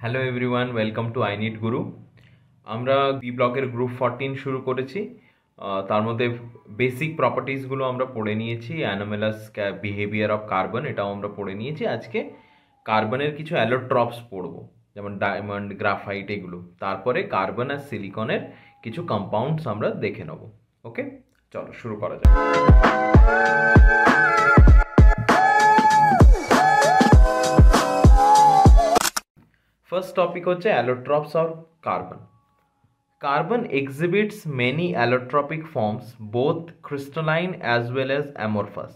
Hello everyone, welcome to I need গুরু। আমরা B ব্লকের group 14 শুরু করেছি। তার মধ্যে বেসিক প্রপার্টিসগুলো আমরা পড়ে নিয়েছি। অ্যানোমেলাস বিহেভিয়ার অফ কার্বন, এটাও আমরা পড়ে নিয়েছি। আজকে কার্বনের কিছু অ্যালোট্রপস পড়বো, যেমন ডায়মন্ড, গ্রাফাইট, এগুলো। তারপরে কার্বন আর সিলিকনের কিছু কম্পাউন্ডস আমরা দেখে নেব। ওকে, চলো শুরু করা যাক। ফার্স্ট টপিক হচ্ছে allotropes of carbon. Carbon exhibits many allotropic forms, both crystalline as well as amorphous.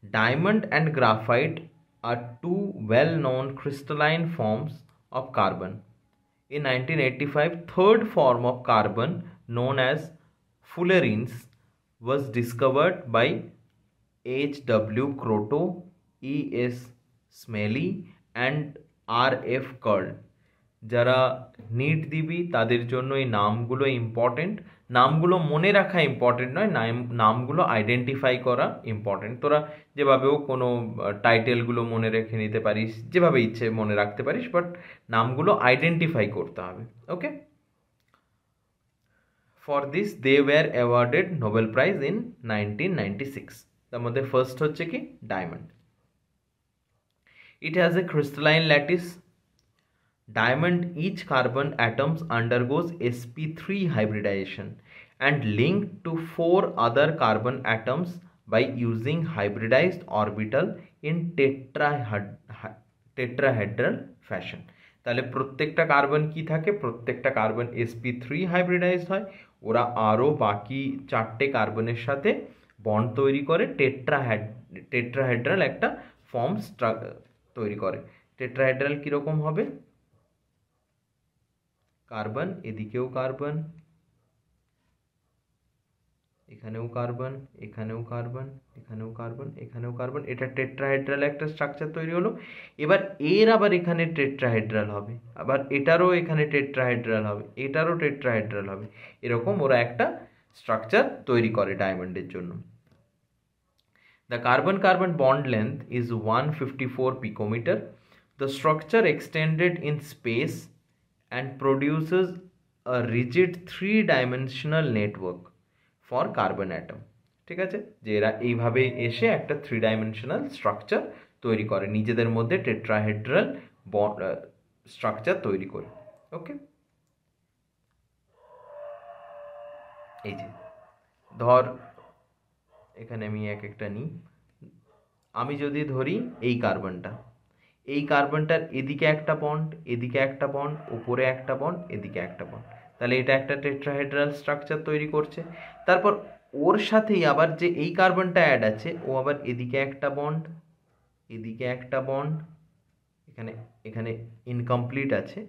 Diamond and graphite are two well-known crystalline forms of carbon. In 1985, third form of carbon, known as fullerenes, was discovered by H.W. Kroto, E.S. Smelly and R.F. Curl. যারা NEET দিবি তাদের জন্য এই নামগুলো important. নামগুলো মনে রাখা important নয়, নামগুলো আইডেন্টিফাই করা ইম্পর্টেন্ট। তোরা যেভাবেও কোনো টাইটেলগুলো মনে রেখে নিতে পারিস, যেভাবে ইচ্ছে মনে রাখতে পারিস, বাট নামগুলো আইডেন্টিফাই করতে হবে। Okay, for this they were awarded Nobel prize in 1996। তার মধ্যে ফার্স্ট হচ্ছে কি diamond. It has a crystalline lattice. Diamond, each carbon atoms undergoes sp3 hybridization and linked to 4 other carbon atoms by using hybridized orbital in tetrahedral fashion. তাহলে প্রত্যেকটা carbon কি থাকে? প্রত্যেকটা carbon sp3 hybridised হয়। ওরা আরও বাকি 4টে কার্বনের সাথে বন্ড তৈরি করে টেট্রাহেড্রাল একটা ফর্ম তৈরি করে। টেট্রাহেড্রাল কীরকম হবে? কার্বন, এদিকেও কার্বন, এখানেও কার্বন, এখানেও কার্বন, এখানেও কার্বন, এখানেও কার্বন। এটা টেট্রাহেড্রাল একটা স্ট্রাকচার তৈরি হলো। এবার এর আবার এখানে টেট্রাহেড্রাল হবে, আবার এটারও এখানে টেট্রাহেড্রাল হবে, এটারও টেট্রাহেড্রাল হবে। এরকম ওরা একটা স্ট্রাকচার তৈরি করে ডায়মন্ডের জন্য। The carbon-carbon bond length is 154 picometer. The structure extended in space and produces a rigid 3-dimensional network for carbon atom. ঠিক আছে, যে এরা এইভাবে এসে একটা 3-dimensional স্ট্রাকচার তৈরি করে, নিজেদের মধ্যে টেট্রাহেড্রাল স্ট্রাকচার তৈরি করে। ওকে, এই যে ধর এখানে আমি এক একটা নিই। আমি যদি ধরি এই কার্বনটার এদিকে একটা বন্ড, এদিকে একটা বন্ড, উপরে একটা বন্ড, এদিকে একটা বন্ড, তাহলে এটা একটা টেট্রাহেড্রাল স্ট্রাকচার তৈরি করছে। তারপর ওর সাথেই আবার যে এই কার্বনটা অ্যাড আছে, ও আবার এদিকে একটা বন্ড, এদিকে একটা বন্ড, এখানে এখানে ইনকমপ্লিট আছে,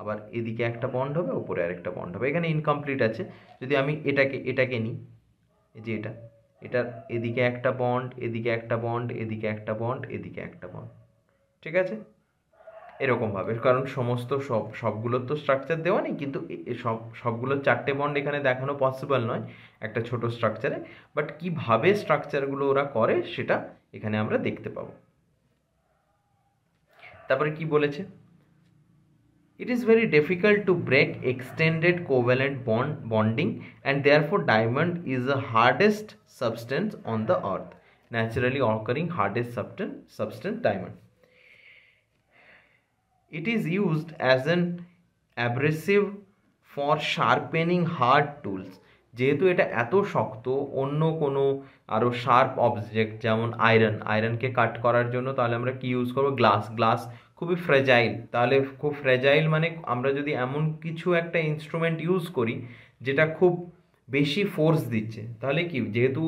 আবার এদিকে একটা বন্ড হবে, উপরে আরেকটা বন্ড হবে, এখানে ইনকমপ্লিট আছে। যদি আমি এটাকে নিই, এই যে এটার এদিকে একটা বন্ড, এদিকে একটা বন্ড, এদিকে একটা বন্ড, এদিকে একটা বন্ড, ঠিক আছে, এরকমভাবে। কারণ সবগুলোর তো স্ট্রাকচার দেওয়া নেই, কিন্তু সবগুলোর 4টে বন্ড এখানে দেখানো পসিবল নয় একটা ছোট স্ট্রাকচারে, বাট কীভাবে স্ট্রাকচারগুলো ওরা করে সেটা এখানে আমরা দেখতে পাবো। তারপরে কি বলেছে? It is very difficult to break extended covalent bonding, and therefore diamond is the hardest substance on the earth. Naturally occurring hardest substance diamond. It is used as an abrasive for sharpening hard tools. যেহেতু এটা এত শক্ত, অন্য কোনো আরও sharp object যেমন আয়রনকে কাট করার জন্য তাহলে আমরা কি ইউজ করবো? গ্লাস খুবই ফ্রেজাইল। তাহলে খুব ফ্রেজাইল মানে আমরা যদি এমন কিছু একটা ইনস্ট্রুমেন্ট ইউজ করি যেটা খুব বেশি ফোর্স দিচ্ছে, তাহলে কি, যেহেতু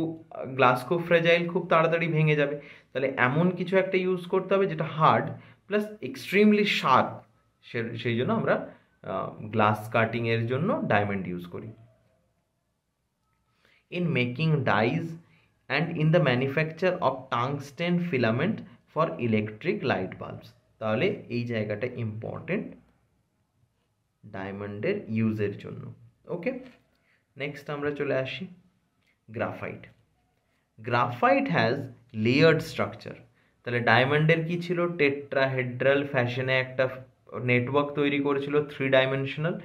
গ্লাস খুব ফ্রেজাইল, খুব তাড়াতাড়ি ভেঙে যাবে, তাহলে এমন কিছু একটা ইউজ করতে হবে যেটা হার্ড প্লাস এক্সট্রিমলি শার্প। সেই জন্য আমরা গ্লাস কাটিংয়ের জন্য ডায়মন্ড ইউজ করি। In making dyes and in the manufacture of tungsten filament for electric light bulbs. তাহলে এই জায়গাটা ইম্পর্টেন্ট ডায়মন্ডের ইউজের জন্য। ওকে, নেক্সট আমরা চলে আসি গ্রাফাইট হ্যাজ লেয়ার্ড স্ট্রাকচার। তাহলে ডায়মন্ডের কি ছিল? টেট্রাহেড্রাল ফ্যাশনে একটা নেটওয়ার্ক তৈরি করেছিল 3 ডাইমেনশনাল।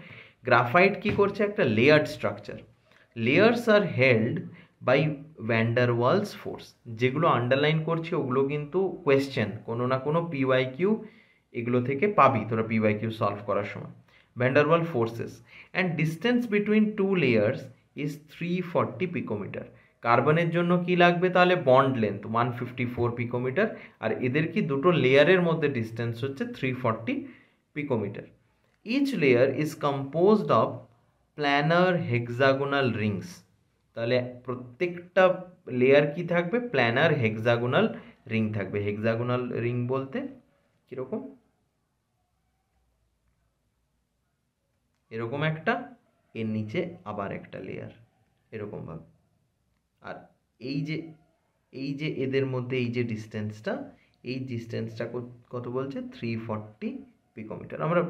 গ্রাফাইট কি করছে, একটা layered structure. Layers are held by van der Waals force. যেগুলো আন্ডারলাইন করছি ওগুলো কিন্তু কোয়েশ্চেন, কোনো না কোনো পিওয়াইকিউ এগুলো থেকে পাবি তোরা পিওয়াইকিউ সলভ করার সময়। Van der Waal forces and distance between two layers is 340 picometre. কার্বনের জন্য কি লাগবে তাহলে, বন্ড লেন্থ 154 পিকোমিটার, আর এদের কি দুটো লেয়ারের মধ্যে ডিস্টেন্স হচ্ছে 340 picometre. Each layer is composed of planar hexagonal rings. তাহলে প্রত্যেকটা লেয়ার কি থাকবে, প্ল্যানার হেক্সাগোনাল রিং থাকবে। হেক্সাগোনাল রিং বলতে কিরকম, এরকম একটা, এর নিচে আবার একটা লেয়ার এরকম ভাবে। আর এই যে এদের মধ্যে এই যে ডিস্টেন্সটা, এই ডিস্টেন্সটা কত বলছে, 340 পিকোমিটার। আমরা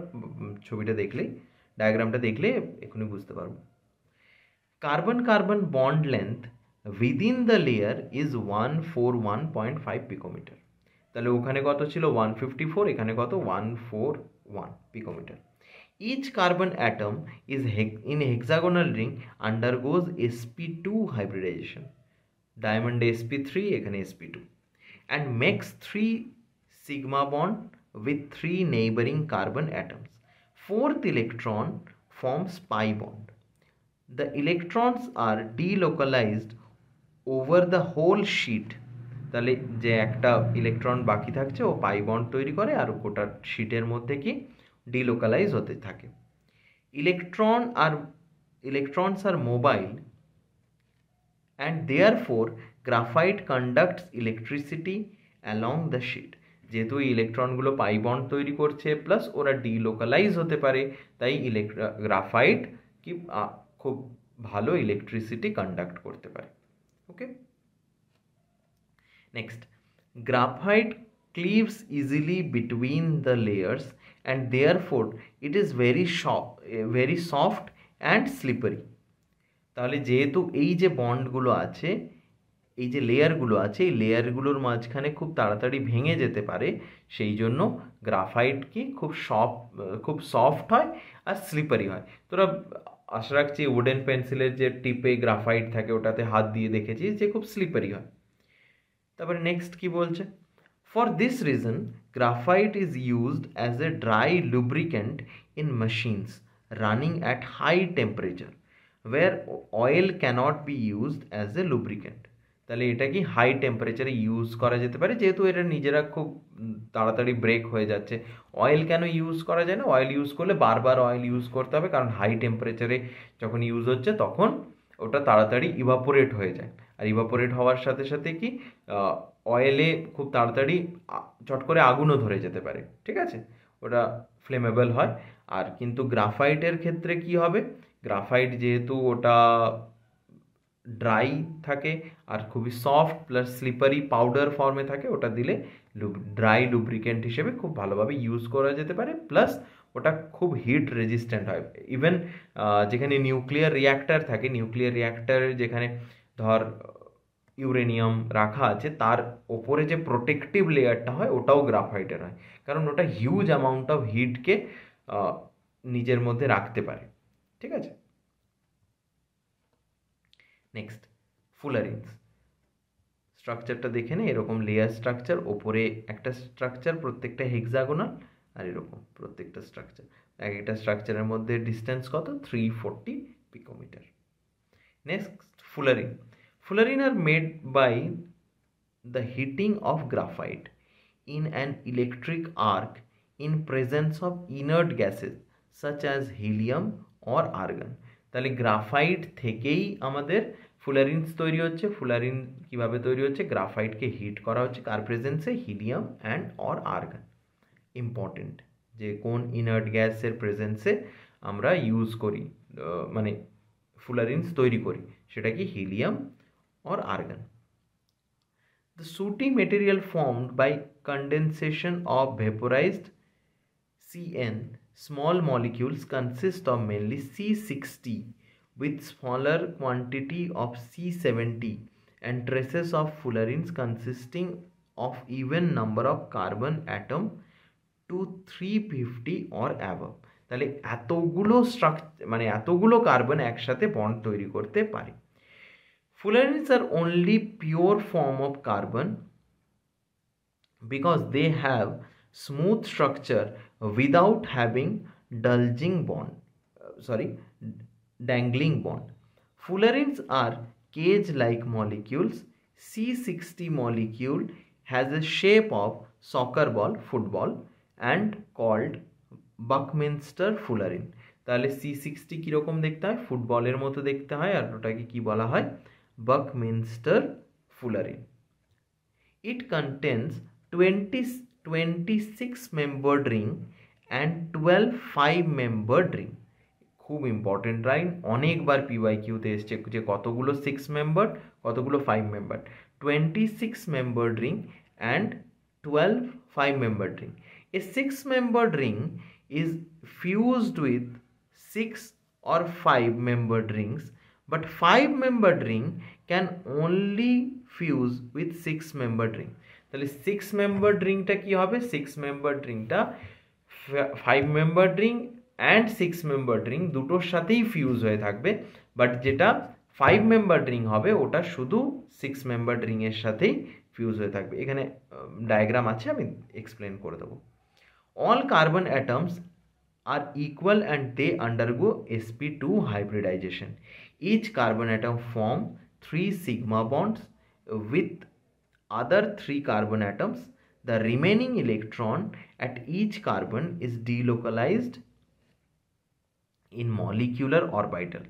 ছবিটা দেখলেই, ডায়াগ্রামটা দেখলে এখনই বুঝতে পারবো। Carbon carbon bond length within the layer is 141.5 picometre. তাহলে ওখানে কত ছিল 154, এখানে কত 141 picometre. Each carbon atom is in a hexagonal ring undergoes sp2 hybridization, diamond sp3 এখানে sp2, and makes 3 sigma bond with 3 neighboring carbon atoms. Fourth electron forms pi bond. The electrons are delocalized over the whole sheet. তাহলে যে একটা electron বাকি থাকছে ও pi bond তৈরি করে আর গোটা শিটের মধ্যে কি ডিলোকালাইজ হতে থাকে। electrons are mobile and therefore graphite conducts electricity along the sheet. যেহেতু এই ইলেকট্রনগুলো পাই বন্ড তৈরি করছে প্লাস ওরা ডিলোকালাইজ হতে পারে, তাই গ্রাফাইট কি খুব ভালো ইলেকট্রিসিটি কন্ডাক্ট করতে পারে। ওকে, next, graphite cleaves easily between the layers and therefore it is very soft and slippery. তাহলে যেহেতু এই যে বন্ডগুলো আছে, এই যে লেয়ারগুলো আছে, এই লেয়ারগুলোর মাঝখানে খুব তাড়াতাড়ি ভেঙে যেতে পারে, সেই জন্য গ্রাফাইট কি খুব সফট হয় আর স্লিপারি হয়। তোরা আশা রাখছি উডেন পেন্সিলের যে টিপে গ্রাফাইট থাকে ওটাতে হাত দিয়ে দেখেছিস যে খুব স্লিপারি হয়। তারপরে নেক্সট কি বলছে, for this reason graphite is used as a dry lubricant in machines running at high temperature where oil cannot be used as a lubricant. তাহলে এটা কি হাই টেম্পারেচারে ইউজ করা যেতে পারে, যেহেতু এটা নিজেরা খুব তাড়াতাড়ি ব্রেক হয়ে যাচ্ছে। অয়েল কেন ইউজ করা যায় না, অয়েল ইউজ করলে বারবার অয়েল ইউজ করতে হবে, কারণ হাই টেম্পারেচারে যখন ইউজ হচ্ছে তখন ওটা তাড়াতাড়ি ইভাপোরেট হয়ে যায়। আর ইভাপোরেট হওয়ার সাথে সাথে কি অয়েলে খুব তাড়াতাড়ি চট করে আগুনও ধরে যেতে পারে, ঠিক আছে, ওটা ফ্লেমেবল হয়। আর কিন্তু গ্রাফাইটের ক্ষেত্রে কি হবে, গ্রাফাইট যেহেতু ওটা ড্রাই থাকে আর খুবই সফট প্লাস স্লিপারি পাউডার ফর্মে থাকে, ওটা দিলে ড্রাই লুব্রিকেন্ট হিসেবে খুব ভালোভাবে ইউজ করা যেতে পারে, প্লাস ওটা খুব হিট রেজিস্ট্যান্ট হয়। ইভেন যেখানে নিউক্লিয়ার রিঅ্যাক্টার থাকে, নিউক্লিয়ার রিঅ্যাক্টার যেখানে ধর ইউরেনিয়াম রাখা আছে, তার ওপরে যে প্রোটেক্টিভ লেয়ারটা হয় ওটাও গ্রাফাইটের হয়, কারণ ওটা হিউজ অ্যামাউন্ট অফ হিটকে নিজের মধ্যে রাখতে পারে, ঠিক আছে। নেক্সট, ফুলারিন্স স্ট্রাকচারটা দেখে নে, এরকম লেয়ার স্ট্রাকচার, ওপরে একটা স্ট্রাকচার প্রত্যেকটা হেক্সাগোনাল, আর এরকম প্রত্যেকটা স্ট্রাকচার, এক একটা স্ট্রাকচারের মধ্যে ডিস্টেন্স কত 340 picometre. Next, fullerene. Fullerene are made by the heating of graphite in an electric arc in presence of inert gases such as helium or argon. তাহলে গ্রাফাইট থেকেই আমাদের ফুলারিন্স তৈরি হচ্ছে। ফুলারিন কিভাবে তৈরি হচ্ছে, গ্রাফাইটকে হিট করা হচ্ছে কার প্রেজেন্সে, helium and or argon. Important যে কোন ইনার্ট গ্যাসের প্রেজেন্সে আমরা ইউজ করি, মানে ফুলারিন্স তৈরি করি, সেটা কি helium or argon. The sooty material formed by condensation of vaporized CN small molecules consist of mainly C60 with smaller quantity of C70 and traces of fullerenes consisting of even number of carbon atom to 350 or above। তাহলে এতগুলো মানে এতগুলো carbon একসাথে bond তৈরি করতে পারে। Fullerenes are only pure form of carbon because they have smooth structure without having dangling bond. Fullerenes are cage-like molecules. C60 molecule has a shape of soccer ball, football, and called Buckminster fullerene। তাহলে C60 কিরকম দেখতে হয়? ফুটবলের মতো দেখতে হয়, আর ওটাকে কি বলা হয়? Buckminster fullerene। It contains 26 membered ring and 12 5-membered ring। খুব ইম্পর্টেন্ট লাইন, অনেকবার পিওয়াইকিউতে এসছে যে কতগুলো 6 মেম্বার্ড, কতগুলো 5 membered. 26 membered ring and 12 5-membered ring। A 6-membered ring is fused with 6 or 5-membered rings, but 5-membered ring can only fuse with 6-membered ring। তাহলে 6-membered ringটা কি হবে? 6-membered ringটা 5-membered ring and 6-membered ring দুটোর সাথেই fuse হয়ে থাকবে, but যেটা 5-membered ring হবে ওটা শুধু 6-membered ring এর সাথেই ফিউজ হয়ে থাকবে। এখানে ডায়াগ্রাম আছে, আমি এক্সপ্লেন করে দেবো। All carbon atoms are equal and they undergo sp2 hybridization. Each carbon atom form 3 sigma bonds with other 3 carbon atoms. The remaining electron at each carbon is delocalized in molecular orbital,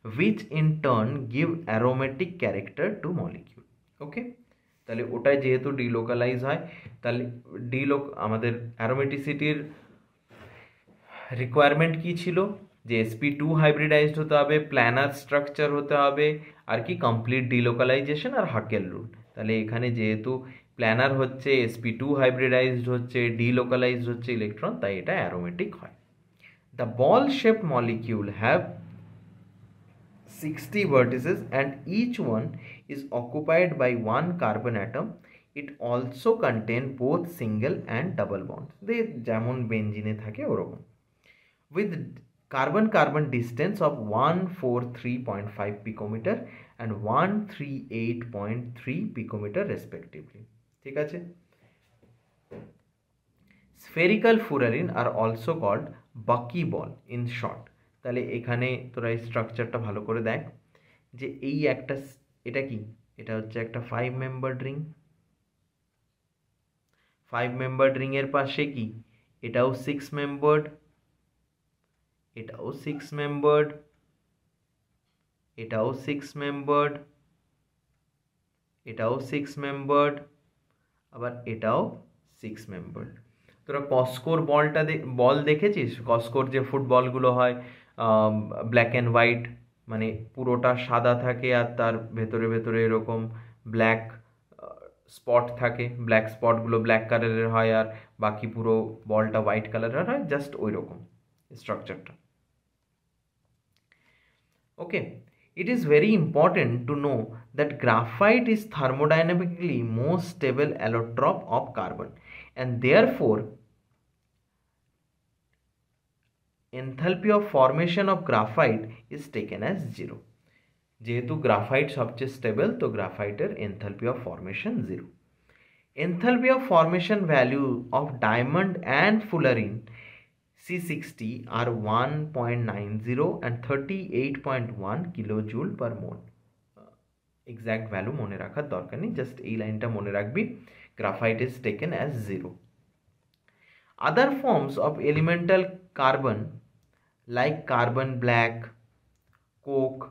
which in turn give aromatic character to molecule। okay, তাহলে ওটাই যেহেতু delocalise হয়, তাহলে আমাদের অ্যারোমেটিসিটির requirement কি ছিল? যে sp2 hybridised হতে হবে, প্ল্যানার স্ট্রাকচার হতে হবে, আর কি কমপ্লিট ডিলোকালাইজেশন আর হাকেল রুল। তাহলে এখানে যেহেতু প্ল্যানার হচ্ছে, sp2 হাইব্রিডাইজড হচ্ছে, ডিলোকালাইজড হচ্ছে ইলেকট্রন, তাই এটা অ্যারোমেটিক হয়। The ball-shaped molecule have 60 vertices and each one is occupied by one carbon atom. It also contain both single and double bonds। যেমন বেঞ্জিনে থাকে ওরকম। With carbon-carbon distance of 143.5 picometer and 138.3 picometer respectively। ঠিক আছে। Spherical fullerene are also called buckyball in short। তাহলে এখানে তোরা এই স্ট্রাকচারটা ভালো করে দেখ, যে এই একটা, এটা কি? এটা হচ্ছে একটা 5-membered ring। 5-membered ring এর পাশে কি? এটাও 6-membered, এটাও 6-membered, এটাও 6-membered, এটাও 6-membered, আবার এটাও 6-membered। তোরা কস্কোর বল দেখেছিস? কস্কোর যে ফুটবলগুলো হয় ব্ল্যাক অ্যান্ড হোয়াইট, মানে পুরোটা সাদা থাকে আর তার ভেতরে ভেতরে এরকম ব্ল্যাক স্পট থাকে, ব্ল্যাক স্পটগুলো ব্ল্যাক কালারের হয় আর বাকি পুরো বলটা হোয়াইট কালারের হয়, জাস্ট ওই রকম স্ট্রাকচারটা। ওকে, it is very important to know that graphite is thermodynamically most stable allotrope of carbon and therefore enthalpy of formation of graphite is taken as 0। যেহেতু গ্রাফাইট সবচেয়ে স্টেবল, তো গ্রাফাইটের enthalpy of formation 0। Enthalpy of formation value of diamond and fullerene C60 are 1.90 and 38.1 kilojoule per mole। Exact value মনে রাখার দরকার নেই, just এই লাইনটা মনে রাখবি, graphite is taken as 0। Other forms of elemental carbon like carbon black, coke,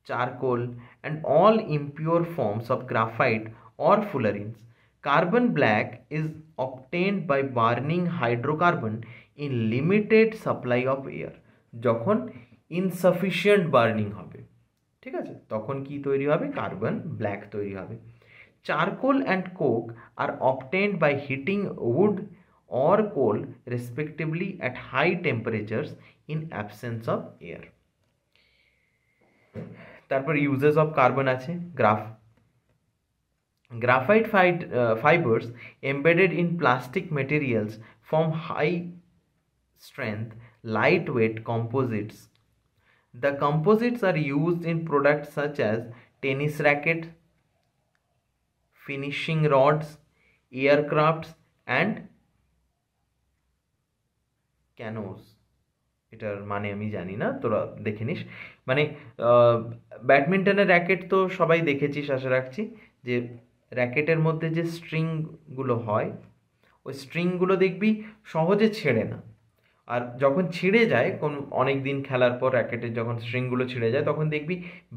charcoal and all impure forms of graphite or fullerenes. Carbon black is obtained by burning hydrocarbon in limited supply of air। যখন insufficient burning হবে, ঠিক আছে, তখন কি তৈরি হবে? Carbon black তৈরি হবে। Charcoal and coke are obtained by heating wood or coal respectively at high temperatures in absence of air। তারপর ইউজেস অফ কার্বন আছে, Fibers embedded in plastic materials form high strength, lightweight composites. The composites are used in products such as tennis rackets, finishing rods, aircrafts, and canoes. এটার মানে আমি জানি না, তোরা দেখে নিস। মানে ব্যাডমিন্টনের র্যাকেট তো সবাই দেখেছিস আশা রাখছি, যে র্যাকেটের মধ্যে যে স্ট্রিংগুলো হয়, ওই স্ট্রিংগুলো দেখবি সহজে ছেড়ে না। আর যখন ছিঁড়ে যায় অনেক দিন খেলার পর র্যাকেটের যখন স্ট্রিংগুলো ছিঁড়ে যায়, তখন দেখবি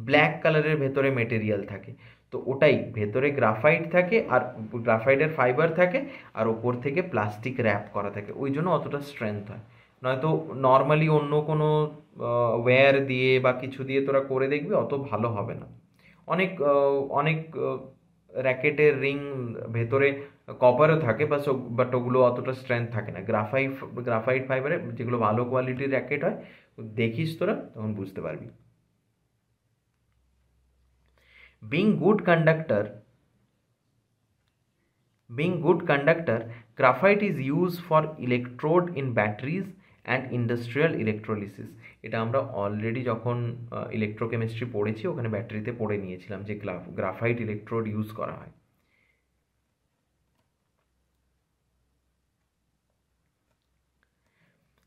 ব্ল্যাক কালারের ভেতরে মেটেরিয়াল থাকে। তো ওটাই, ভেতরে গ্রাফাইট থাকে, আর গ্রাফাইটের ফাইবার থাকে, আর ওপর থেকে প্লাস্টিক র্যাপ করা থাকে, ওই জন্য অতটা স্ট্রেংথ হয়। নয়তো নর্মালি অন্য কোনো ওয়্যার দিয়ে বা কিছু দিয়ে তোরা করে দেখবি, অত ভালো হবে না। অনেক অনেক র্যাকেটের রিং ভেতরে কপারও থাকে, বাট ওগুলো অতটা স্ট্রেংথ থাকে না। গ্রাফাইট ফাইবারে যেগুলো ভালো কোয়ালিটির র্যাকেট হয়, দেখিস তোরা, তখন বুঝতে পারবি। Being good conductor, graphite is used for electrode in batteries and industrial electrolysis. এটা আমরা অলরেডি যখন ইলেকট্রোকেমিস্ট্রি পড়েছি, ওখানে ব্যাটারিতে পড়ে নিয়েছিলাম যে গ্রাফাইট ইলেকট্রোড ইউজ করা হয়।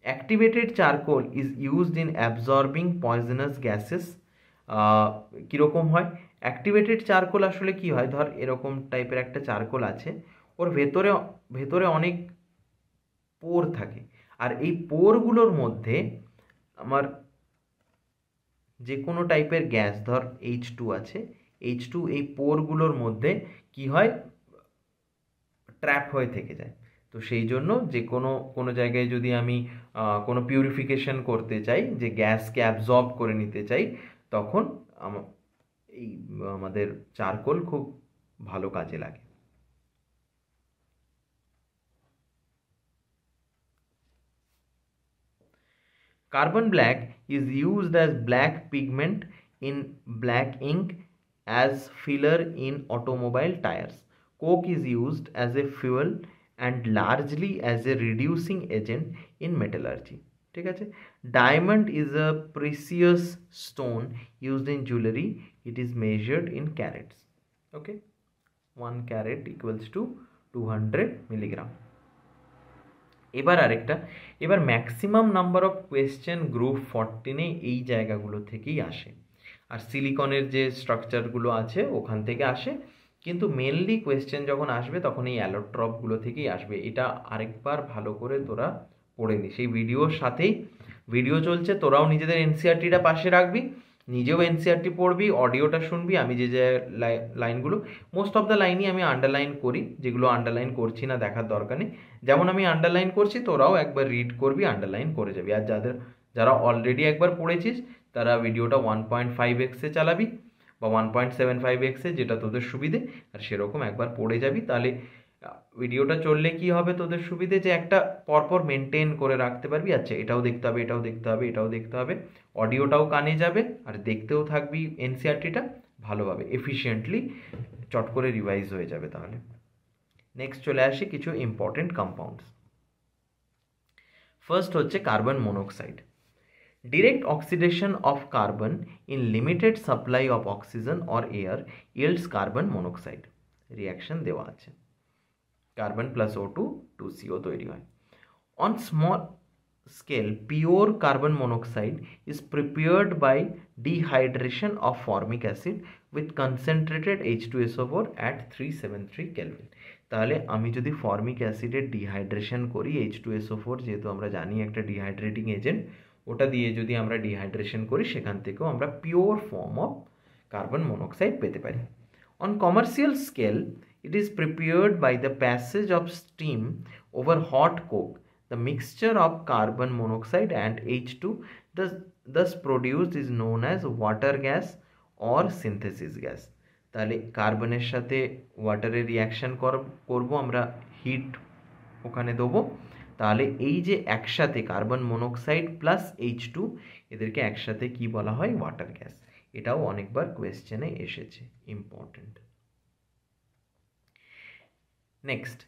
Activated charcoal is used in absorbing poisonous gases. কীরকম হয় অ্যাক্টিভেটেড চারকোল? আসলে কি হয়, ধর এরকম টাইপের একটা চারকোল আছে, ওর ভেতরে ভেতরে অনেক পোর থাকে, আর এই পোরগুলোর মধ্যে আমার যে কোনো টাইপের গ্যাস, ধর H2 আছে, H2 এই পোরগুলোর মধ্যে কি হয়, ট্র্যাপ হয়ে থেকে যায়। তো সেই জন্য যে কোনো জায়গায় যদি আমি কোনো পিউরিফিকেশন করতে চাই, যে গ্যাসকে অ্যাবজর্ব করে নিতে চাই, তখন এই আমাদের চারকোল খুব ভালো কাজে লাগে। Carbon black is used as black pigment in black ink, as filler in automobile tires. Coke is used as a fuel and largely as a reducing agent in metallurgy. ঠিক আছে। Diamond is a precious stone used in jewelry. It is measured in carats. Okay, 1 carat equals to 200 milligram. এবার maximum number of question group 14-এ এই জায়গাগুলো থেকেই আসে, আর সিলিকনের যে স্ট্রাকচারগুলো আছে ওখান থেকে আসে, কিন্তু মেনলি কোয়েশ্চেন যখন আসবে তখন এই অ্যালোট্রপগুলো থেকেই আসবে। এটা আরেকবার ভালো করে তোরা পড়ে নিস। এই ভিডিওর সাথেই ভিডিও চলছে, তোরাও নিজেদের এনসিআরটিটা পাশে রাখবি, নিজেও এনসিআরটি পড়বি, অডিওটা শুনবি। আমি যে লাইনগুলো, মোস্ট অফ দ্য লাইনই আমি আন্ডারলাইন করি, যেগুলো আন্ডারলাইন করছি না দেখার দরকার নেই। যেমন আমি আন্ডারলাইন করছি, তোরাও একবার রিড করবি, আন্ডারলাইন করে যাবি। আর যারা অলরেডি একবার পড়েছিস, তারা ভিডিওটা 1.5x চালাবি বা 1.75x, যেটা তোদের সুবিধে, আর সেরকম একবার পড়ে যাবি। তাহলে ভিডিওটা চললে কি হবে তোদের সুবিধে, যে একটা পরপর মেনটেন করে রাখতে পারবি। আচ্ছা, এটাও দেখতে হবে, এটাও দেখতে হবে, এটাও দেখতে হবে, অডিওটাও কানে যাবে, আর দেখতেও থাকবি এনসিআরটিটা ভালোভাবে, এফিশিয়েন্টলি, চট করে রিভাইজ হয়ে যাবে। তাহলে নেক্সট চলে আসি কিছু ইম্পর্টেন্ট কম্পাউন্ডস। ফার্স্ট হচ্ছে carbon monoxide. Direct oxidation of carbon in limited supply of oxygen or air yields carbon monoxide. Reaction দেওয়া আছে, কার্বন প্লাস O2 2CO তৈরি হয়। On small scale, pure carbon monoxide is prepared by dehydration of formic acid with concentrated H2SO4 at 373 Kelvin. তাহলে আমি যদি formic অ্যাসিডের dehydration করি, H2SO4 যেহেতু আমরা জানি একটা ডিহাইড্রেটিং এজেন্ট, ওটা দিয়ে যদি আমরা ডিহাইড্রেশন করি, সেখান থেকেও আমরা pure form of carbon monoxide পেতে পারি। On commercial scale, it is prepared by the passage of steam over hot coke. The mixture of carbon monoxide and H2 thus produced is known as water gas or synthesis gas. তাহলে কার্বনের সাথে ওয়াটারের reaction করব আমরা, hit ওখানে দেবো, তাহলে এই যে একসাথে কার্বন মনোক্সাইড প্লাস H2, এদেরকে একসাথে কি বলা হয়, ওয়াটার গ্যাস। এটাও অনেকবার কোয়েশ্চেনে এসেছে, important. Next,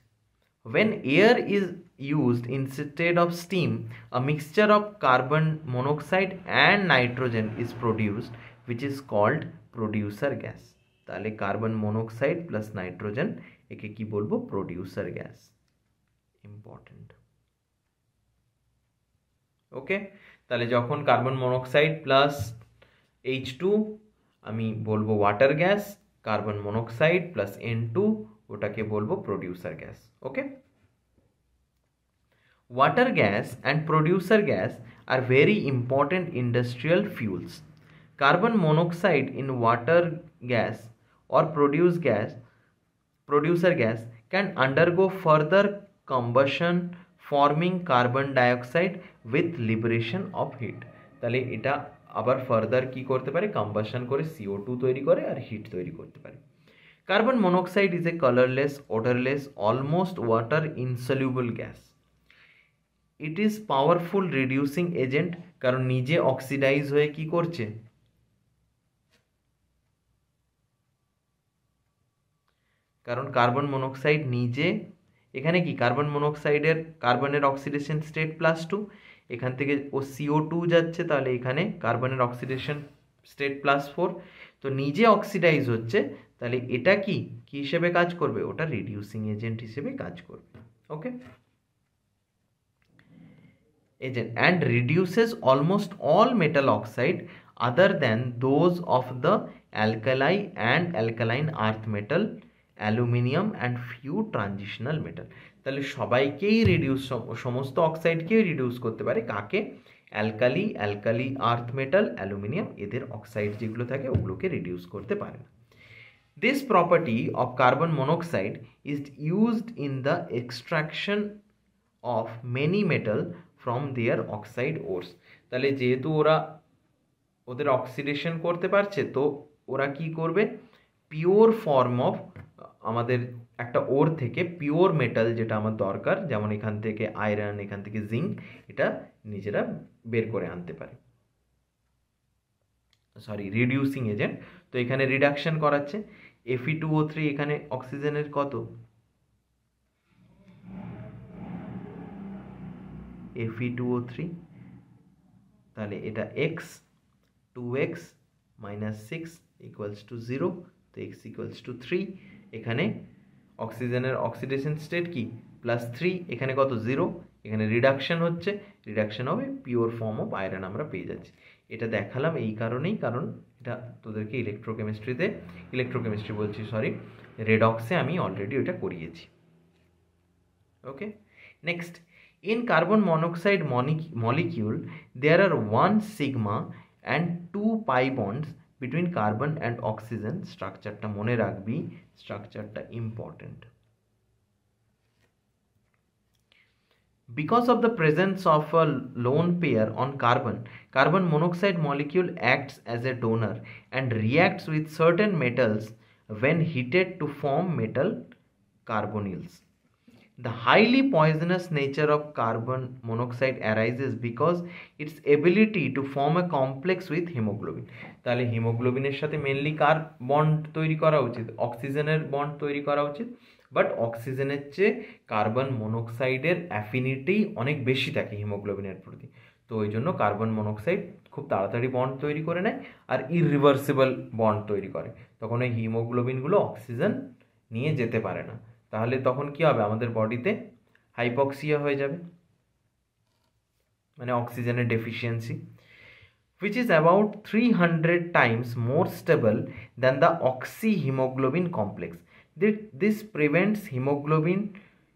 when air is used instead of steam, a mixture of carbon monoxide and nitrogen is produced, which is called producer gas. তাহলে কার্বন মনোক্সাইড প্লাস নাইট্রোজেন, একে কি বলবো? Producer gas. ইম্পর্টেন্ট। ওকে, তাহলে যখন carbon monoxide plus H2 আমি বলবো water gas, carbon monoxide plus N2 ওটাকে বলবো producer gas. Okay, water gas and producer gas are very important industrial fuels. Carbon monoxide in water gas or producer gas can undergo further combustion forming carbon dioxide with liberation of heat. তাহলে এটা আবার further কি করতে পারে? Combustion করে CO2 তৈরি করে আর hit তৈরি করতে পারে। Carbon monoxide is a colorless, odorless, almost water insoluble gas. It is powerful reducing agent, কারণ নিজে অক্সিডাইজ হয়ে কি করছে? কারণ কার্বন মনোক্সাইড নিজে, এখানে কি কার্বন মনোক্সাইডের কার্বনের অক্সিডেশন স্টেট +2, এখান থেকে ও CO2 যাচ্ছে, তাহলে এখানে কার্বনের অক্সিডেশন স্টেট +4, তো নিজে অক্সিডাইজ হচ্ছে, তাহলে এটা কি কি হিসেবে কাজ করবে? ওটা রিডিউসিং এজেন্ট হিসেবে কাজ করবে। ওকে, agent and reduces almost all metal oxide other than those of the alkali and alkaline earth metal, aluminium and few transitional metal. তাহলে সবাইকেই রিডিউস, সমস্ত অক্সাইডকেই রিডিউস করতে পারে। কাকে? অ্যালকালি আর্থ মেটাল, অ্যালুমিনিয়াম, এদের অক্সাইড যেগুলো থাকে ওগুলোকে রিডিউস করতে পারে না। This property of carbon monoxide is used in the extraction of many metal from their oxide ores. তাহলে যেহেতু ওদের অক্সিডেশন করতে পারছে, তো ওরা কি করবে? পিওর ফর্ম অফ আমাদের একটা ওর থেকে পিওর মেটাল যেটা আমার দরকার, যেমন এখান থেকে আয়রন, এখান থেকে জিঙ্ক, এটা নিজেরা বের করে আনতে পারে। Sorry, reducing agent. তো এখানে রিডাকশন করাচ্ছে। Fe2O3 এখানে অক্সিজেনের কত? Fe2O3, তাহলে এটা x, 2x minus 6 equals to 0, তো x equals to 3। এখানে অক্সিজেনের অক্সিডেশন স্টেট কি? +3, এখানে কত? 0, এখানে রিডাকশন হচ্ছে, রিডাকশন হবে, পিওর ফর্ম অফ আয়রন আমরা পেয়ে যাচ্ছি। এটা দেখালাম এই কারণেই, কারণ এটা তোদেরকে ইলেকট্রোকেমিস্ট্রি বলছি, সরি, রেডক্সে আমি অলরেডি ওটা করিয়েছি। ওকে, next, in carbon monoxide molecule there are 1 sigma and 2 pi bonds between carbon and oxygen. স্ট্রাকচারটা মনে রাখবি, স্ট্রাকচারটা important. Because of the presence of a lone pair on carbon monoxide molecule acts as a donor and reacts with certain metals when heated to form metal carbonyls. The highly poisonous nature of carbon monoxide arises because its ability to form a complex with hemoglobin. তাহলে হিমোগ্লোবিনের সাথে mainly কার bond তৈরি করা উচিত? অক্সিজেনের bond তৈরি করা উচিত, but অক্সিজেনের চেয়ে কার্বন মনোক্সাইডের অ্যাফিনিটি অনেক বেশি থাকে হিমোগ্লোবিনের প্রতি, তো ওই জন্য কার্বন মনোক্সাইড খুব তাড়াতাড়ি বন্ড তৈরি করে নেয় আর ইররিভার্সিবল বন্ড তৈরি করে, তখন ওই হিমোগ্লোবিনগুলো অক্সিজেন নিয়ে যেতে পারে না, তাহলে তখন কি হবে? আমাদের বডিতে হাইপক্সিয়া হয়ে যাবে, মানে অক্সিজেনের deficiency, which is about 300 times more stable than the oxyhemoglobin complex. This prevents hemoglobin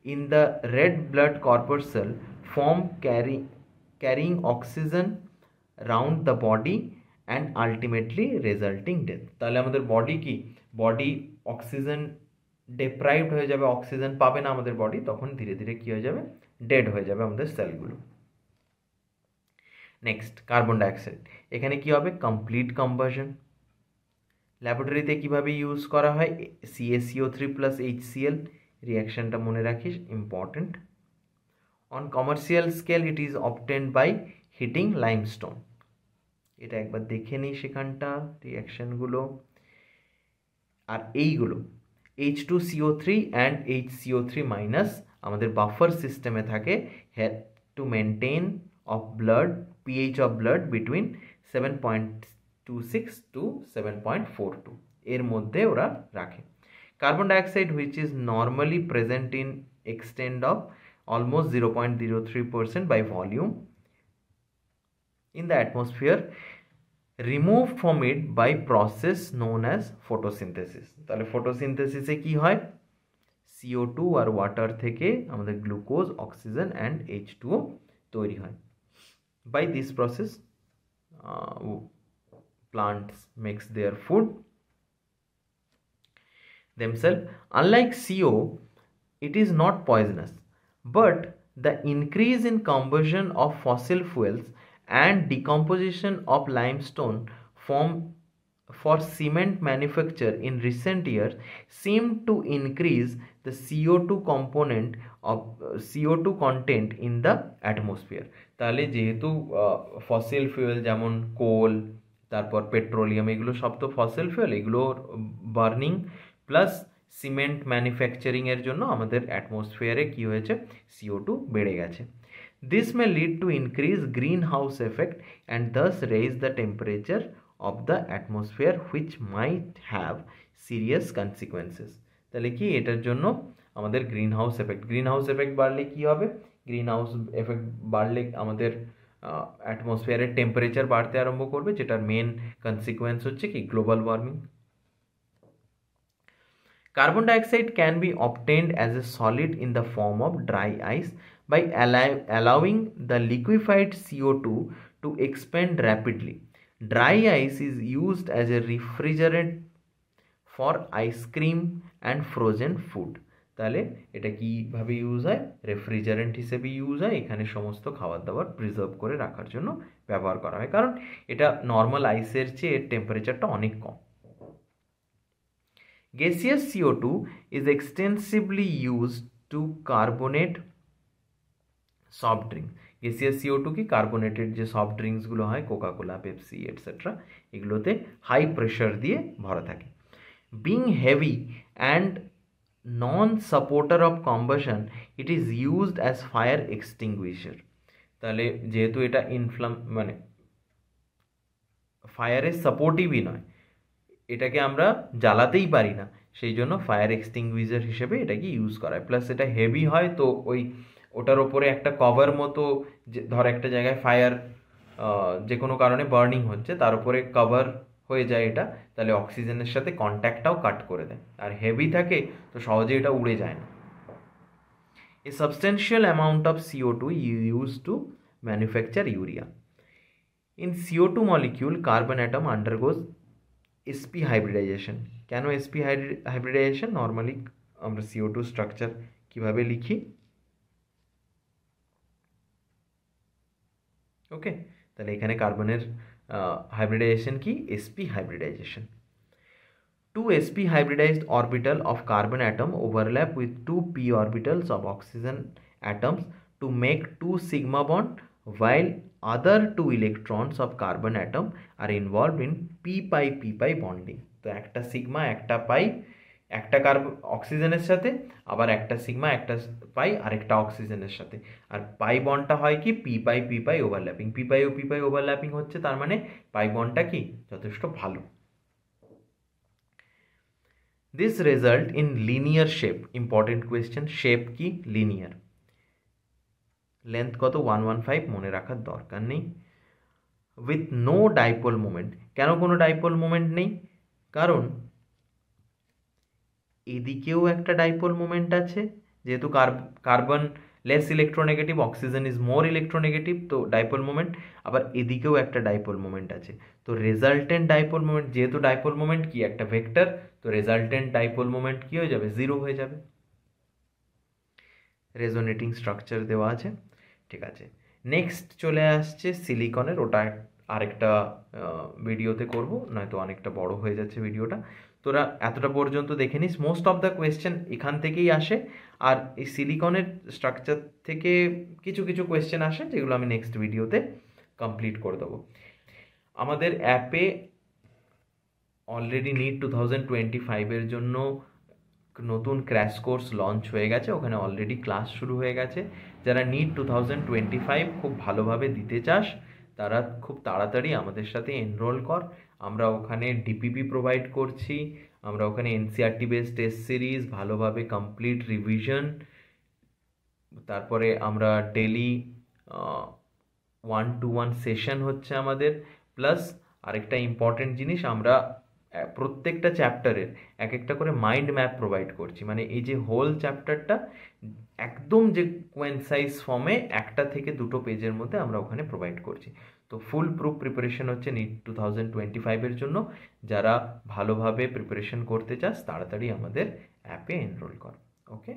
in the red blood corpuscle from carrying oxygen around the body and ultimately resulting death. তাহলে আমাদের বডি অক্সিজেন ডেপ্রাইভড হয়ে যাবে, oxygen পাবে না আমাদের body, তখন ধীরে ধীরে কি হয়ে যাবে? ডেড হয়ে যাবে আমাদের সেলগুলো। নেক্সট, কার্বন ডাইঅক্সাইড, এখানে কি হবে? Complete combustion. ল্যাবরেটরিতে কিভাবে ইউজ করা হয়? CaCO3 প্লাস HCl, রিয়াকশনটা মনে রাখিস, important. On commercial scale it is obtained by heating limestone. এটা একবার দেখে নিই সেখানটা রিয়াকশনগুলো। আর এইগুলো H2CO3 and HCO3 মাইনাস আমাদের বাফার সিস্টেমে থাকে, help to maintain of blood pH of blood between 7.26 to 7.42 এর মধ্যে ওরা রাখে। Carbon dioxide which is normally present in extent of almost 0.03% by volume in the atmosphere, removed from it by process known as photosynthesis। তাহলে ফটোসিনথেসিসে কি হয়, CO2 আর water থেকে আমাদের glucose, oxygen and H2O তৈরি হয়। By this process plants makes their food themselves. Unlike CO, it is not poisonous, but the increase in combustion of fossil fuels and decomposition of limestone form for cement manufacture in recent years seem to increase the CO2 component of CO2 content in the atmosphere। তাহলে যেহেতু fossil fuel যেমন কোল, তারপর petroleum, এগুলো সব তো fossil fuel, এগুলো burning plus cement ম্যানুফ্যাকচারিংয়ের জন্য আমাদের অ্যাটমসফিয়ারে কী হয়েছে, CO2 বেড়ে গেছে। This may lead to increased greenhouse effect and thus raise the temperature of the atmosphere which might have serious consequences। তাহলে কি এটার জন্য আমাদের গ্রিন হাউস এফেক্ট বাড়লে কি হবে, গ্রিন হাউস এফেক্ট বাড়লে আমাদের অ্যাটমসফিয়ারের টেম্পারেচার বাড়তে আরম্ভ করবে, যেটার মেন কনসিকুয়েন্স হচ্ছে কি global warming. Carbon dioxide can be obtained as a solid in the form of dry ice by allowing the liquefied CO2 to expand rapidly. Dry ice is used as a refrigerant for ice cream and frozen food। তাহলে এটা কীভাবে use হয়, refrigerant হিসেবে use হয়, এখানে সমস্ত খাবার দাবার প্রিজার্ভ করে রাখার জন্য ব্যবহার করা হয়, কারণ এটা নর্মাল আইসের চেয়ে এর টেম্পারেচারটা অনেক কম। Gaseous CO2 is extensively used to carbonate soft drink। gaseous CO2 কি কার্বোনেটেড যে সফট ড্রিঙ্কসগুলো হয়, কোকাকোলা, পেপসি এটসেট্রা, এগুলোতে হাই প্রেশার দিয়ে ভরা থাকে। Being heavy and non-supporter of combustion, it is used as fire extinguisher। তাহলে যেহেতু এটা মানে ফায়ারের সাপোর্টিভই নয়, এটাকে আমরা জ্বালাতেই পারি না, সেই জন্য ফায়ার এক্সটিংগুইজার হিসেবে এটাকে ইউজ করা হয়। প্লাস এটা হেভি হয়, তো ওটার ওপরে একটা কভার মতো, ধর একটা জায়গায় ফায়ার যে কোনো কারণে বার্নিং হচ্ছে, তার উপরে কভার হয়ে যায় এটা, তাহলে অক্সিজেনের সাথে কন্ট্যাক্টটাও কাট করে দেয়, আর হেভি থাকে তো সহজে এটা উড়ে যায় না। A substantial amount of CO2 use to manufacture urea. In CO2 molecule carbon atom undergoes sp hybridisation. কেন sp হাইব্রিডাইজেশন? নর্মালি আমরা CO2 স্ট্রাকচার কিভাবে লিখি, ওকে, তাহলে এখানে কার্বনের হাইব্রিডাইজেশন কি, sp hybridization. Two sp hybridized orbital of carbon atom overlap with two p orbitals of oxygen atoms to make two sigma bond, while other two electrons of carbon atom are involved in p-pi bonding। তো একটা sigma একটা পাই, একটা অক্সিজেনের সাথে, আবার একটা sigma একটা পাই আরেকটা অক্সিজেনের সাথে, আর পাই বন্ডটা হয় কি p-pi ওভারল্যাপিং। p-pi ও p-pi ওভারল্যাপিং হচ্ছে, তার মানে পাই বন্ডটা কি যথেষ্ট ভালো। This result in linear shape। important question, shape কি, linear। লেন্থ কত, 115, মনে রাখার দরকার নেই। With no dipole moment. কেন কোনো ডাইপোল মোমেন্ট নেই? কারণ এদিকেও একটা ডাইপোল মোমেন্ট আছে, যেহেতু carbon less electronegative, oxygen is more electronegative, তো ডাইপোল মোমেন্ট, আবার এদিকেও একটা ডাইপোল মোমেন্ট আছে, তো রেজাল্টেন্ট ডাইপোল মোমেন্ট, যেহেতু ডাইপোল মোমেন্ট কি একটা ভেক্টর, তো রেজাল্টেন্ট ডাইপোল মোমেন্ট কি হয়ে যাবে, 0 হয়ে যাবে। রেজোনেটিং স্ট্রাকচার দেওয়া আছে, ঠিক আছে। নেক্সট চলে আসছে সিলিকনের, ওটা আরেকটা ভিডিওতে করব, নয়তো অনেকটা বড় হয়ে যাচ্ছে ভিডিওটা। তোরা এতটা পর্যন্ত দেখে নিস। মোস্ট অফ দ্য কোয়েশ্চেন এখান থেকেই আসে, আর এই সিলিকনের স্ট্রাকচার থেকে কিছু কিছু কোয়েশ্চেন আসে, যেগুলো আমি নেক্সট ভিডিওতে কমপ্লিট করে দেবো। আমাদের অ্যাপে অলরেডি নিট 2025 জন্য নতুন ক্র্যাশ কোর্স লঞ্চ হয়ে গেছে, ওখানে অলরেডি ক্লাস শুরু হয়ে গেছে। যারা নিট 2025 খুব ভালোভাবে দিতে চাস তারা খুব তাড়াতাড়ি আমাদের সাথে এনরোল কর। আমরা ওখানে ডিপিপি প্রোভাইড করছি, আমরা ওখানে এনসিআরটি বেসড টেস্ট সিরিজ, ভালোভাবে কমপ্লিট রিভিশন, তারপরে আমরা ডেলি 1-to-1 সেশন হচ্ছে আমাদের। প্লাস আরেকটা ইম্পর্টেন্ট জিনিস, আমরা প্রত্যেকটা চ্যাপ্টারের এক একটা করে মাইন্ড ম্যাপ প্রোভাইড করছি। মানে এই যে হোল চ্যাপ্টারটা একদম যে কোয়েনসাইজ ফর্মে 1 থেকে 2 পেজের মধ্যে আমরা ওখানে প্রোভাইড করছি। তো ফুল প্রুফ প্রিপারেশন হচ্ছে নিট 2025-এর জন্য। যারা ভালোভাবে প্রিপারেশন করতে চাস তাড়াতাড়ি আমাদের অ্যাপে এনরোল কর। ওকে।